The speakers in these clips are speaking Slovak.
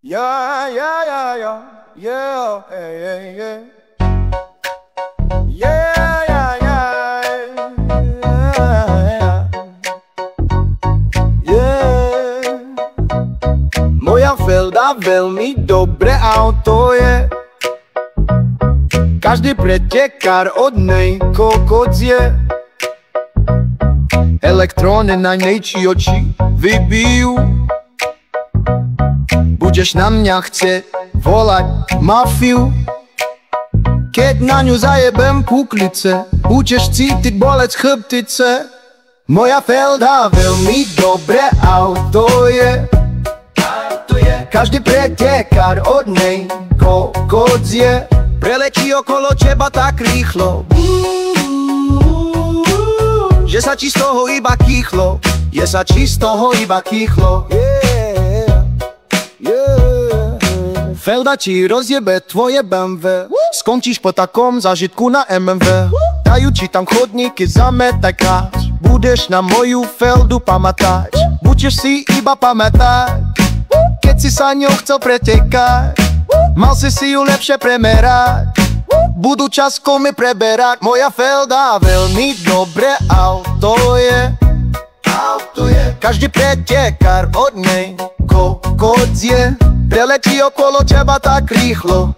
Yeah, yeah, yeah, yeah, yeah, yeah, yeah. Yeah, yeah, yeah, yeah. Moja Felda veľmi dobré auto je. Každý pretekár od nej kokot je. Elektróny na nej či oči vybijú. Budeš na mňa chce volať mafiu. Keď na ňu zajebem kuklice, budeš cítiť bolec chrbtice. Moja Felda veľmi dobré auto je. Každý pretekár od nej kokot je. Preletí okolo teba tak rýchlo, že sa ti z toho iba kýchlo. Je sa ti z toho iba kýchlo. Felda ti rozjebe tvoje BMW. Skončíš po takom zážitku na MMV. Dajú ti tam chodníky, zametaj. Budeš na moju Feldu pamätať. Budeš si iba pamätať, keď si sa ňou chcel pretekať. Mal si ju lepšie premerať. Budú časkou mi preberať. Moja Felda veľmi dobré auto je. Každý pretekár od nej kokot je. Preletí okolo teba tak rýchlo,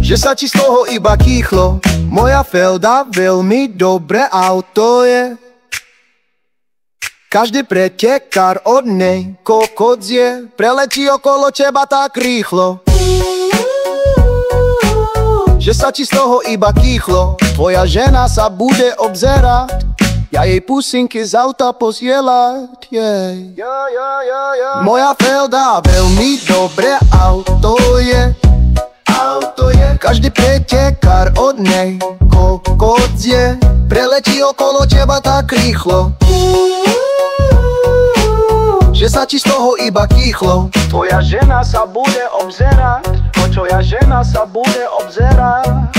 že sa ti z toho iba kýchlo. Moja Felda veľmi dobré auto je. Každý pretekár od nej kokot je. Preletí okolo teba tak rýchlo, že sa ti z toho iba kýchlo. Tvoja žena sa bude obzerať, ja jej pusinky z auta posielať, Moja Felda veľmi dobré auto je. Každý pretekár od nej kokot je. Preletí okolo teba tak rýchlo, že sa ti z toho iba kýchlo. Tvoja žena sa bude obzerať, tvoja žena sa bude obzerať.